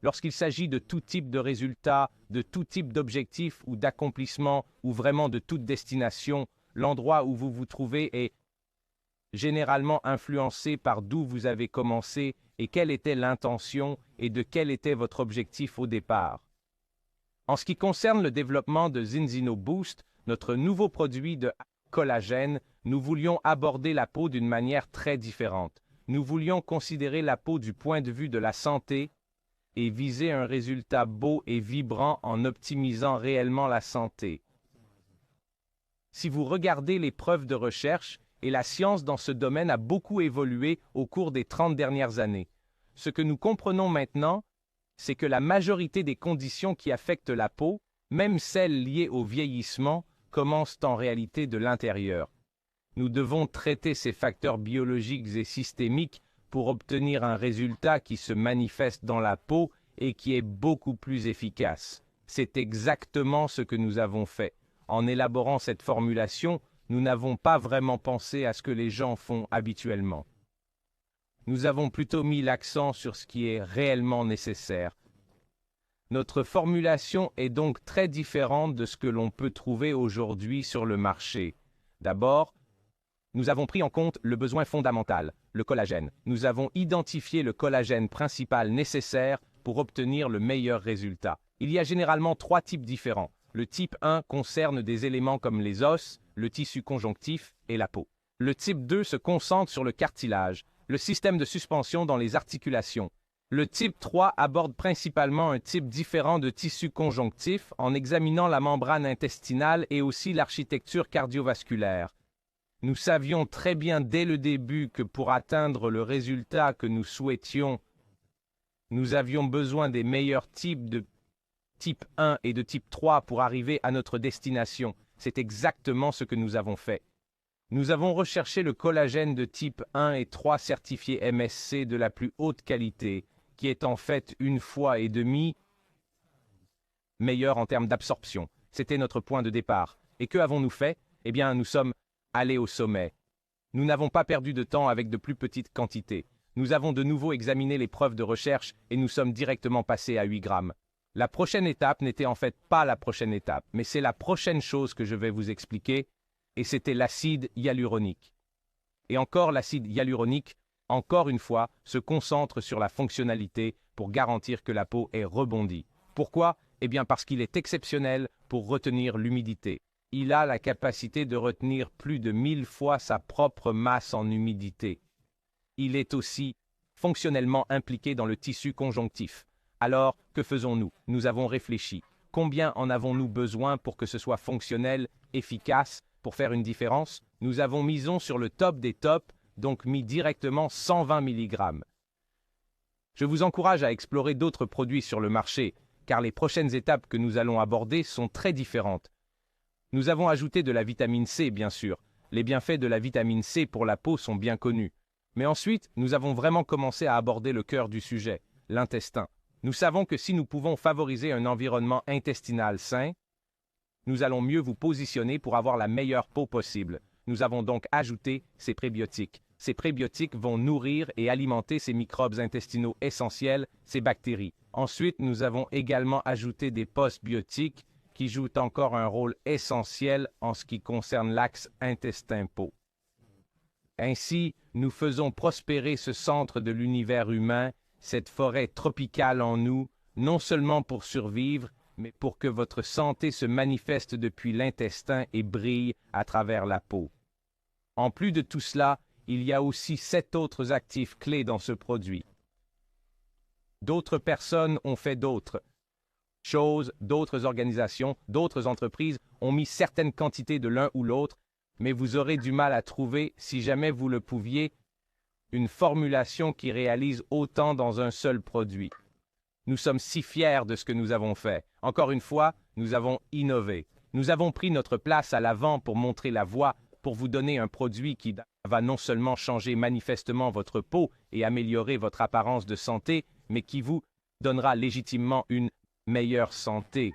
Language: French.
lorsqu'il s'agit de tout type de résultats, de tout type d'objectifs ou d'accomplissements, ou vraiment de toute destination, l'endroit où vous vous trouvez est généralement influencé par d'où vous avez commencé et quelle était l'intention et de quel était votre objectif au départ. En ce qui concerne le développement de Zinzino Boost, notre nouveau produit de collagène, nous voulions aborder la peau d'une manière très différente. Nous voulions considérer la peau du point de vue de la santé et viser un résultat beau et vibrant en optimisant réellement la santé. Si vous regardez les preuves de recherche, et la science dans ce domaine a beaucoup évolué au cours des 30 dernières années. Ce que nous comprenons maintenant, c'est que la majorité des conditions qui affectent la peau, même celles liées au vieillissement, commencent en réalité de l'intérieur. Nous devons traiter ces facteurs biologiques et systémiques pour obtenir un résultat qui se manifeste dans la peau et qui est beaucoup plus efficace. C'est exactement ce que nous avons fait. En élaborant cette formulation, nous n'avons pas vraiment pensé à ce que les gens font habituellement. Nous avons plutôt mis l'accent sur ce qui est réellement nécessaire. Notre formulation est donc très différente de ce que l'on peut trouver aujourd'hui sur le marché. D'abord, nous avons pris en compte le besoin fondamental, le collagène. Nous avons identifié le collagène principal nécessaire pour obtenir le meilleur résultat. Il y a généralement 3 types différents. Le type 1 concerne des éléments comme les os, le tissu conjonctif et la peau. Le type 2 se concentre sur le cartilage, le système de suspension dans les articulations. Le type 3 aborde principalement un type différent de tissu conjonctif en examinant la membrane intestinale et aussi l'architecture cardiovasculaire. Nous savions très bien dès le début que pour atteindre le résultat que nous souhaitions, nous avions besoin des meilleurs types de type 1 et de type 3 pour arriver à notre destination. C'est exactement ce que nous avons fait. Nous avons recherché le collagène de type 1 et 3 certifié MSC de la plus haute qualité, qui est en fait 1,5 fois meilleur en termes d'absorption. C'était notre point de départ. Et que avons-nous fait? Eh bien, nous sommes allés au sommet. Nous n'avons pas perdu de temps avec de plus petites quantités. Nous avons de nouveau examiné les preuves de recherche et nous sommes directement passés à 8 grammes. La prochaine étape n'était en fait pas la prochaine étape, mais c'est la prochaine chose que je vais vous expliquer, et c'était l'acide hyaluronique. Et encore, l'acide hyaluronique, encore une fois, se concentre sur la fonctionnalité pour garantir que la peau est rebondie. Pourquoi? Eh bien parce qu'il est exceptionnel pour retenir l'humidité. Il a la capacité de retenir plus de 1000 fois sa propre masse en humidité. Il est aussi fonctionnellement impliqué dans le tissu conjonctif. Alors, que faisons-nous? Nous avons réfléchi. Combien en avons-nous besoin pour que ce soit fonctionnel, efficace, pour faire une différence? Nous avons misé sur le top des tops, donc mis directement 120 mg. Je vous encourage à explorer d'autres produits sur le marché, car les prochaines étapes que nous allons aborder sont très différentes. Nous avons ajouté de la vitamine C, bien sûr. Les bienfaits de la vitamine C pour la peau sont bien connus. Mais ensuite, nous avons vraiment commencé à aborder le cœur du sujet, l'intestin. Nous savons que si nous pouvons favoriser un environnement intestinal sain, nous allons mieux vous positionner pour avoir la meilleure peau possible. Nous avons donc ajouté ces prébiotiques. Ces prébiotiques vont nourrir et alimenter ces microbes intestinaux essentiels, ces bactéries. Ensuite, nous avons également ajouté des postbiotiques qui jouent encore un rôle essentiel en ce qui concerne l'axe intestin-peau. Ainsi, nous faisons prospérer ce centre de l'univers humain, cette forêt tropicale en nous, non seulement pour survivre, mais pour que votre santé se manifeste depuis l'intestin et brille à travers la peau. En plus de tout cela, il y a aussi 7 autres actifs clés dans ce produit. D'autres personnes ont fait d'autres choses, d'autres organisations, d'autres entreprises ont mis certaines quantités de l'un ou l'autre, mais vous aurez du mal à trouver, si jamais vous le pouviez, une formulation qui réalise autant dans un seul produit. Nous sommes si fiers de ce que nous avons fait. Encore une fois, nous avons innové. Nous avons pris notre place à l'avant pour montrer la voie, pour vous donner un produit qui va non seulement changer manifestement votre peau et améliorer votre apparence de santé, mais qui vous donnera légitimement une meilleure santé.